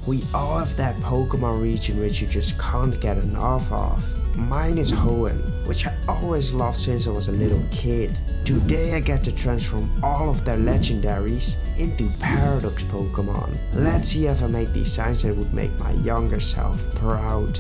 We all have that Pokemon region which you just can't get enough of. Mine is Hoenn, which I always loved since I was a little kid. Today I get to transform all of their legendaries into Paradox Pokemon. Let's see if I make designs that would make my younger self proud.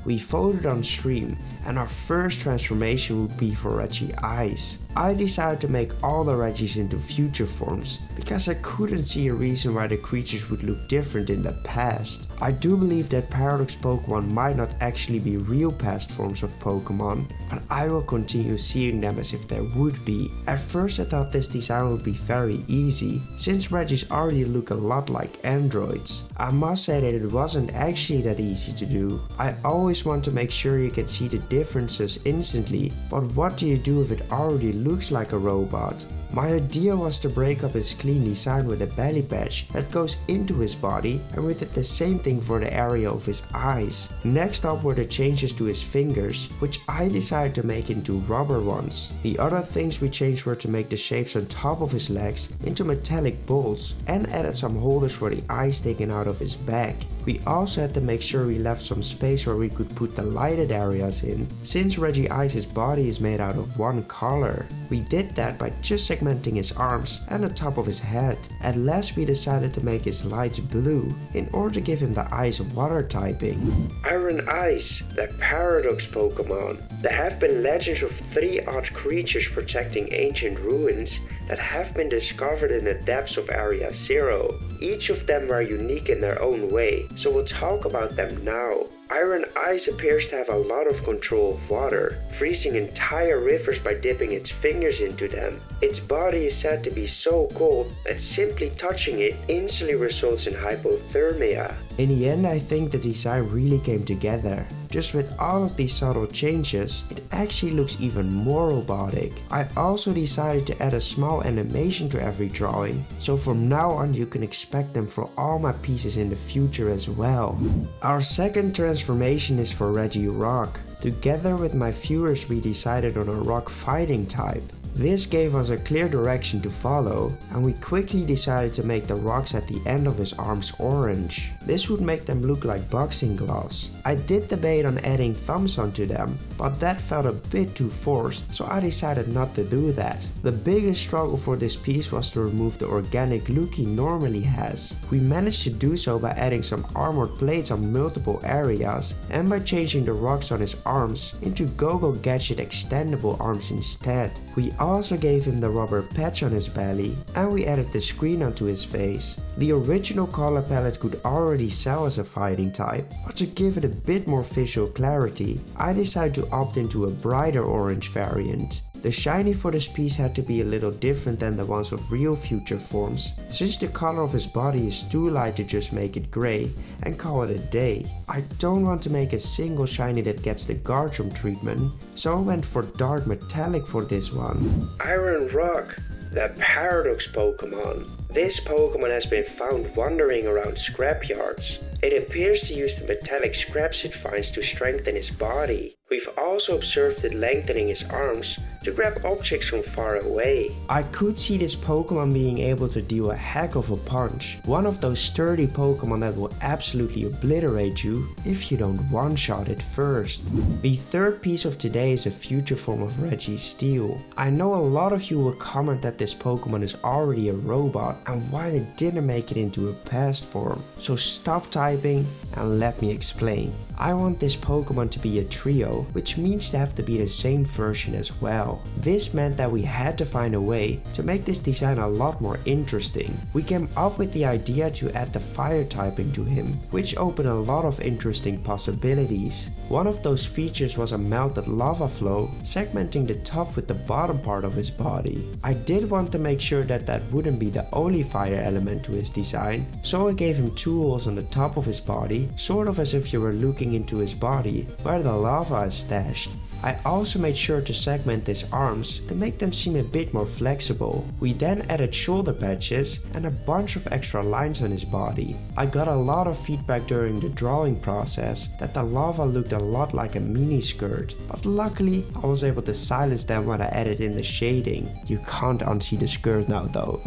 We voted on stream, and our first transformation would be for Regice. I decided to make all the Regis into future forms because I couldn't see a reason why the creatures would look different in the past. I do believe that Paradox Pokemon might not actually be real past forms of Pokemon, but I will continue seeing them as if there would be. At first I thought this design would be very easy, since Regis already look a lot like androids. I must say that it wasn't actually that easy to do. I always want to make sure you can see the differences instantly, but what do you do if it already looks like a robot? My idea was to break up his clean design with a belly patch that goes into his body, and we did the same thing for the area of his eyes. Next up were the changes to his fingers, which I decided to make into rubber ones. The other things we changed were to make the shapes on top of his legs into metallic bolts and added some holders for the eyes sticking out of his back. We also had to make sure we left some space where we could put the lighted areas in, since Regice's body is made out of one color. We did that by just segmenting his arms and the top of his head. At last we decided to make his lights blue in order to give him the eyes of water typing. Iron Eyes, the Paradox Pokemon. There have been legends of 3 odd creatures protecting ancient ruins that have been discovered in the depths of Area Zero. Each of them were unique in their own way, so we'll talk about them now. Iron Eyes appears to have a lot of control of water, freezing entire rivers by dipping its fingers into them. Its body is said to be so cold that simply touching it instantly results in hypothermia. In the end, I think the design really came together. Just with all of these subtle changes, it actually looks even more robotic. I also decided to add a small animation to every drawing, so from now on you can expect them for all my pieces in the future as well. Our second transformation is for Regirock. Together with my viewers we decided on a rock fighting type. This gave us a clear direction to follow, and we quickly decided to make the rocks at the end of his arms orange. This would make them look like boxing gloves. I did debate on adding thumbs onto them, but that felt a bit too forced, so I decided not to do that. The biggest struggle for this piece was to remove the organic look he normally has. We managed to do so by adding some armored plates on multiple areas and by changing the rocks on his arms into Go-Go Gadget extendable arms instead. We also gave him the rubber patch on his belly, and we added the screen onto his face. The original color palette could already sell as a fighting type, but to give it a bit more visual clarity, I decided to opt into a brighter orange variant. The shiny for this piece had to be a little different than the ones of real future forms, since the color of his body is too light to just make it grey and call it a day. I don't want to make a single shiny that gets the Garchomp treatment, so I went for dark metallic for this one. Iron Rock, the Paradox Pokemon. This Pokemon has been found wandering around scrapyards. It appears to use the metallic scraps it finds to strengthen his body. We've also observed it lengthening his arms to grab objects from far away. I could see this Pokemon being able to deal a heck of a punch. One of those sturdy Pokemon that will absolutely obliterate you if you don't one-shot it first. The third piece of today is a future form of Registeel. I know a lot of you will comment that this Pokemon is already a robot and why they didn't make it into a past form. So stop typing and let me explain. I want this Pokemon to be a trio, which means they have to be the same version as well. This meant that we had to find a way to make this design a lot more interesting. We came up with the idea to add the fire typing to him, which opened a lot of interesting possibilities. One of those features was a melted lava flow, segmenting the top with the bottom part of his body. I did want to make sure that that wouldn't be the only fire element to his design, so I gave him 2 holes on the top of his body, sort of as if you were looking into his body where the lava is stashed. I also made sure to segment his arms to make them seem a bit more flexible. We then added shoulder patches and a bunch of extra lines on his body. I got a lot of feedback during the drawing process that the lava looked a lot like a mini skirt, but luckily I was able to silence them when I added in the shading. You can't unsee the skirt now though.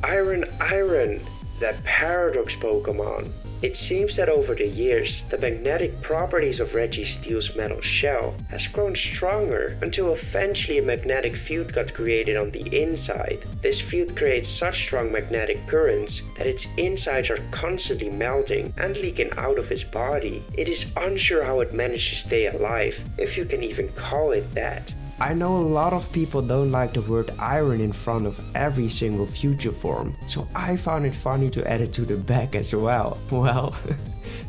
Iron, The Paradox Pokemon. It seems that over the years, the magnetic properties of Registeel's metal shell has grown stronger until eventually a magnetic field got created on the inside. This field creates such strong magnetic currents that its insides are constantly melting and leaking out of his body. It is unsure how it managed to stay alive, if you can even call it that. I know a lot of people don't like the word iron in front of every single future form, so I found it funny to add it to the back as well. Well,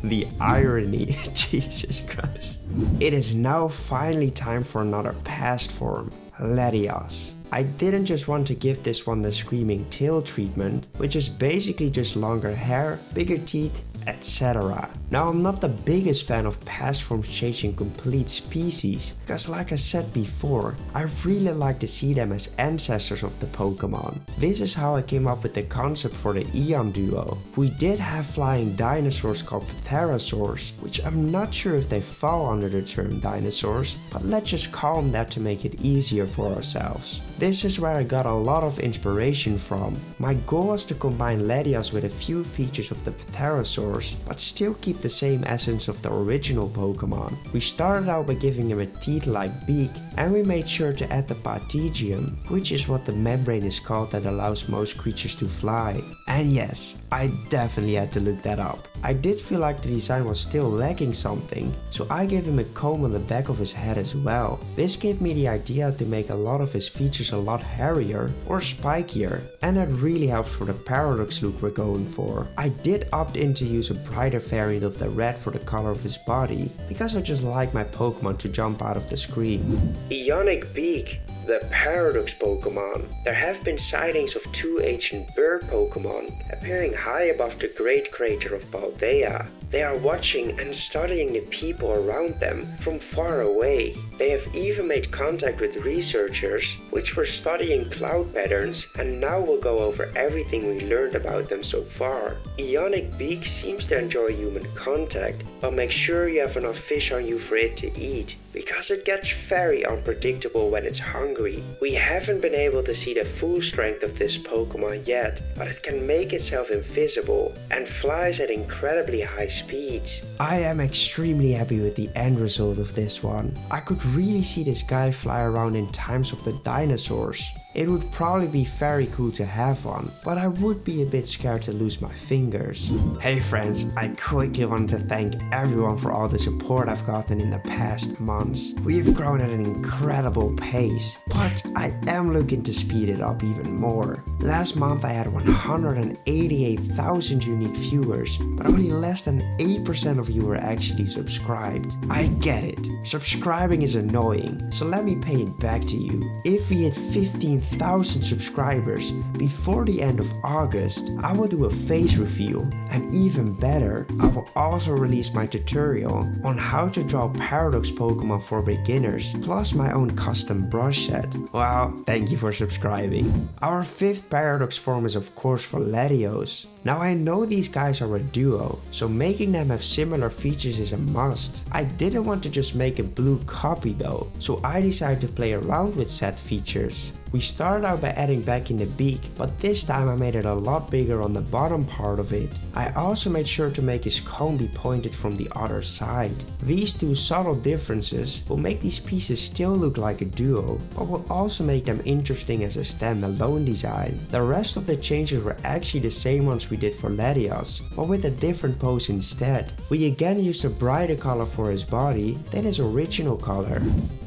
the irony, Jesus Christ. It is now finally time for another past form, Latias. I didn't just want to give this one the screaming tail treatment, which is basically just longer hair, bigger teeth, etc. Now, I'm not the biggest fan of past forms changing complete species, because like I said before, I really like to see them as ancestors of the Pokemon. This is how I came up with the concept for the Eon duo. We did have flying dinosaurs called pterosaurs, which I'm not sure if they fall under the term dinosaurs, but let's just call them that to make it easier for ourselves. This is where I got a lot of inspiration from. My goal was to combine Latias with a few features of the pterosaurs, but still keep the same essence of the original Pokemon. We started out by giving him a teeth-like beak, and we made sure to add the Partigium, which is what the membrane is called that allows most creatures to fly. And yes, I definitely had to look that up. I did feel like the design was still lacking something, so I gave him a comb on the back of his head as well. This gave me the idea to make a lot of his features a lot hairier or spikier, and that really helps for the Paradox look we're going for. I did opt in to use a brighter variant of the red for the color of his body, because I just like my Pokemon to jump out of the screen. Ionic Beak. The Paradox Pokemon. There have been sightings of two ancient bird Pokemon appearing high above the Great Crater of Paldea. They are watching and studying the people around them from far away. They have even made contact with researchers which were studying cloud patterns, and now we'll go over everything we learned about them so far. Ionic Beak seems to enjoy human contact, but make sure you have enough fish on you for it to eat, because it gets very unpredictable when it's hungry. We haven't been able to see the full strength of this Pokemon yet, but it can make itself invisible and flies at incredibly high speeds. I am extremely happy with the end result of this one. I could really see this guy fly around in times of the dinosaurs. It would probably be very cool to have one, but I would be a bit scared to lose my fingers. Hey friends, I quickly want to thank everyone for all the support I've gotten in the past months. We've grown at an incredible pace, but I am looking to speed it up even more. Last month I had 188,000 unique viewers, but only less than 8% of you were actually subscribed. I get it, subscribing is annoying, so let me pay it back to you. If we hit 15,000 subscribers before the end of August, I will do a face reveal, and even better, I will also release my tutorial on how to draw Paradox Pokemon for beginners, plus my own custom brush set. Well, thank you for subscribing. Our fifth Paradox form is of course for Latios. Now I know these guys are a duo, so making them have similar features is a must. I didn't want to just make a blue copy though, so I decided to play around with said features. We started out by adding back in the beak, but this time I made it a lot bigger on the bottom part of it. I also made sure to make his comb be pointed from the other side. These two subtle differences will make these pieces still look like a duo, but will also make them interesting as a standalone design. The rest of the changes were actually the same ones we did for Latias, but with a different pose instead. We again used a brighter color for his body than his original color.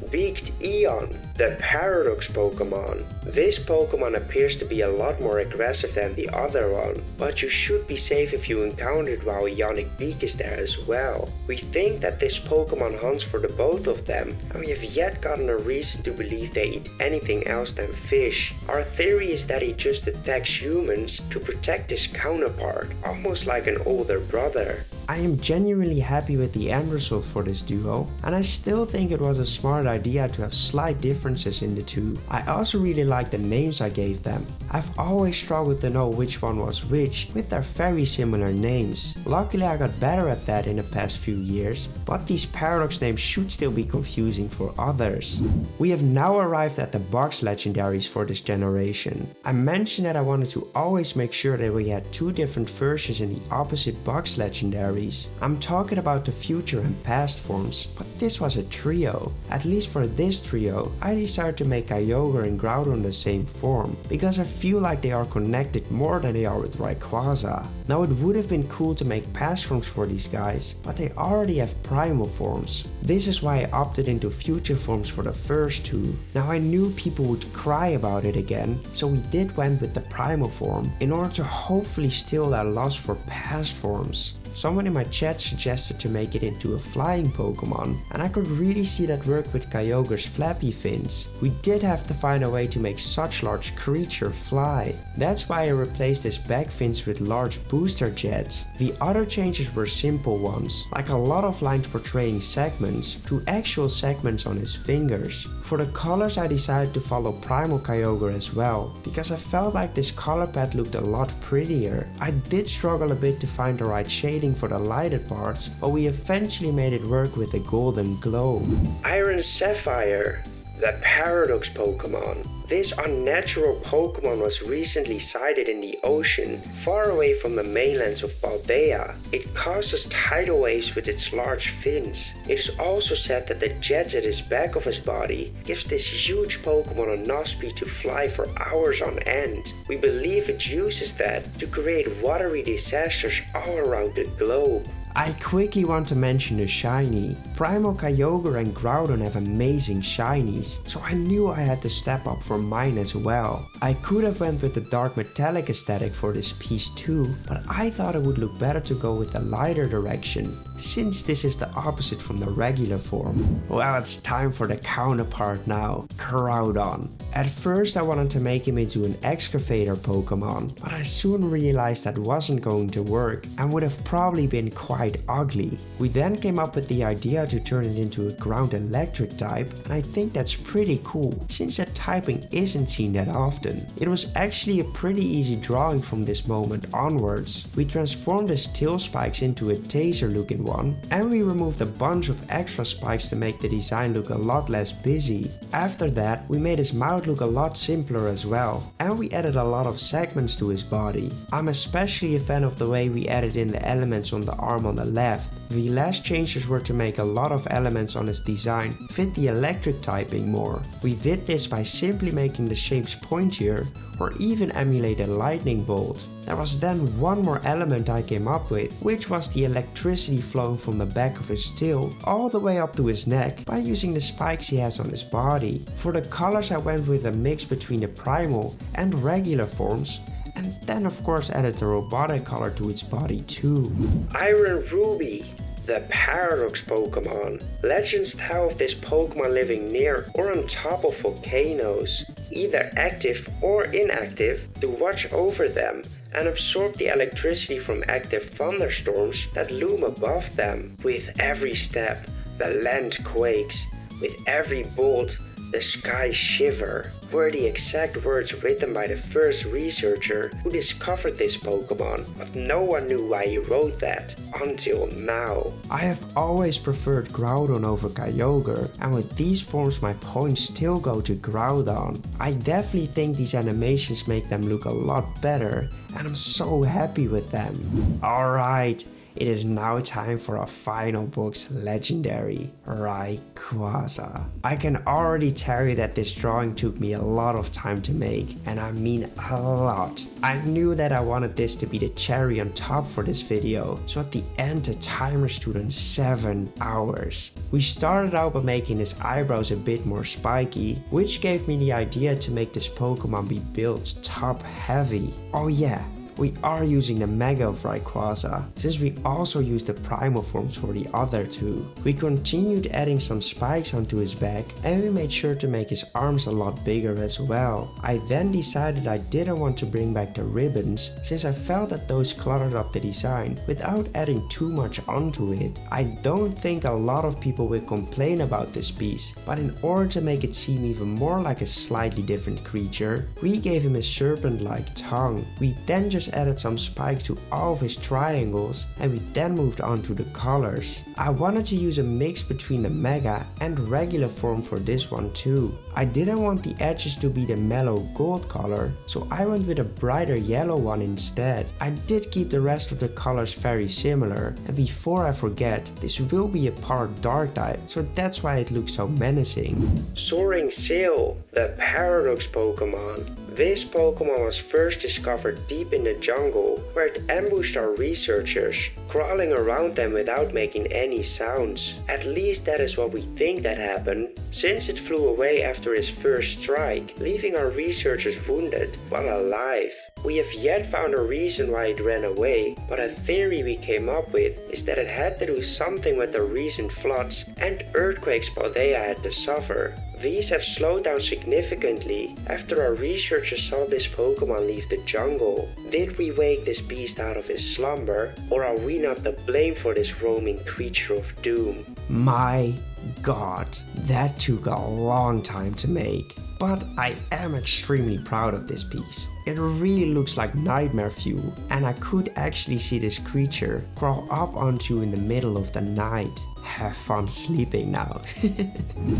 Beaked Eon, the Paradox Pokemon. This Pokemon appears to be a lot more aggressive than the other one, but you should be safe if you encounter it while Ionic Beak is there as well. We think that this Pokemon hunts for the both of them, and we have yet gotten a reason to believe they eat anything else than fish. Our theory is that he just attacks humans to protect his counterpart, almost like an older brother. I am genuinely happy with the end result for this duo, and I still think it was a smart idea to have slight differences in the two. I also really like the names I gave them. I've always struggled to know which one was which with their very similar names. Luckily I got better at that in the past few years, but these Paradox names should still be confusing for others. We have now arrived at the box legendaries for this generation. I mentioned that I wanted to always make sure that we had two different versions in the opposite box legendaries. I'm talking about the future and past forms, but this was a trio. At least for this trio, I decided to make Kyogre and Groudon the same form, because I feel like they are connected more than they are with Rayquaza. Now it would have been cool to make past forms for these guys, but they already have primal forms. This is why I opted into future forms for the first two. Now I knew people would cry about it again, so we did went with the primal form in order to hopefully steal their loss for past forms. Someone in my chat suggested to make it into a flying Pokemon, and I could really see that work with Kyogre's flappy fins. We did have to find a way to make such large creature fly. That's why I replaced his back fins with large booster jets. The other changes were simple ones, like a lot of lines portraying segments to actual segments on his fingers. For the colors I decided to follow Primal Kyogre as well, because I felt like this color palette looked a lot prettier. I did struggle a bit to find the right shading for the lighted parts, but we eventually made it work with a golden glow. Iron Sapphire, the Paradox Pokemon. This unnatural Pokemon was recently sighted in the ocean, far away from the mainlands of Paldea. It causes tidal waves with its large fins. It is also said that the jets at his back of his body gives this huge Pokemon enough speed to fly for hours on end. We believe it uses that to create watery disasters all around the globe. I quickly want to mention the shiny. Primal Kyogre and Groudon have amazing shinies, so I knew I had to step up for mine as well. I could have went with the dark metallic aesthetic for this piece too, but I thought it would look better to go with the lighter direction, since this is the opposite from the regular form. Well, it's time for the counterpart now, Groudon. At first I wanted to make him into an excavator Pokemon, but I soon realized that wasn't going to work and would have probably been quite ugly. We then came up with the idea to turn it into a ground electric type, and I think that's pretty cool, since that typing isn't seen that often. It was actually a pretty easy drawing from this moment onwards. We transformed his tail spikes into a taser looking one, and we removed a bunch of extra spikes to make the design look a lot less busy. After that, we made his mouth look a lot simpler as well, and we added a lot of segments to his body. I'm especially a fan of the way we added in the elements on the arm on the left. The last changes were to make a lot of elements on his design fit the electric typing more. We did this by simply making the shapes pointier or even emulate a lightning bolt. There was then one more element I came up with, which was the electricity flowing from the back of his tail all the way up to his neck by using the spikes he has on his body. For the colors I went with a mix between the primal and regular forms, and then of course added the robotic color to its body too. Iron Ruby, the Paradox Pokemon. Legends tell of this Pokemon living near or on top of volcanoes, either active or inactive, to watch over them and absorb the electricity from active thunderstorms that loom above them. With every step, the land quakes. With every bolt, the skies shiver, were the exact words written by the first researcher who discovered this Pokemon, but no one knew why he wrote that, until now. I have always preferred Groudon over Kyogre, and with these forms my points still go to Groudon. I definitely think these animations make them look a lot better, and I'm so happy with them. Alright. It is now time for our final box legendary, Rayquaza. I can already tell you that this drawing took me a lot of time to make, and I mean a lot. I knew that I wanted this to be the cherry on top for this video, so at the end the timer stood on 7 hours. We started out by making his eyebrows a bit more spiky, which gave me the idea to make this Pokemon be built top heavy. Oh yeah. we are using the Mega of Rayquaza, since we also used the Primal forms for the other two. We continued adding some spikes onto his back, and we made sure to make his arms a lot bigger as well. I then decided I didn't want to bring back the ribbons, since I felt that those cluttered up the design without adding too much onto it. I don't think a lot of people will complain about this piece, but in order to make it seem even more like a slightly different creature, we gave him a serpent-like tongue. We then just added some spikes to all of his triangles, and we then moved on to the colors. I wanted to use a mix between the Mega and regular form for this one too. I didn't want the edges to be the mellow gold color, so I went with a brighter yellow one instead. I did keep the rest of the colors very similar, and before I forget, this will be a part dark type, so that's why it looks so menacing. Soaring Sail, the Paradox Pokemon. This Pokemon was first discovered deep in the jungle, where it ambushed our researchers, crawling around them without making any sounds. At least that is what we think that happened, since it flew away after his first strike, leaving our researchers wounded while alive. We have yet found a reason why it ran away, but a theory we came up with is that it had to do something with the recent floods and earthquakes Paldea had to suffer. These have slowed down significantly after our researchers saw this Pokemon leave the jungle. Did we wake this beast out of his slumber, or are we not the blame for this roaming creature of doom? My god, that took a long time to make. But I am extremely proud of this piece. It really looks like nightmare fuel, and I could actually see this creature crawl up onto you in the middle of the night. Have fun sleeping now.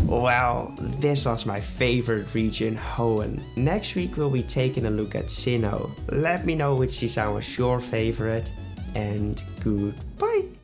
Well, this was my favorite region, Hoenn. Next week we'll be taking a look at Sinnoh. Let me know which design was your favorite, and goodbye.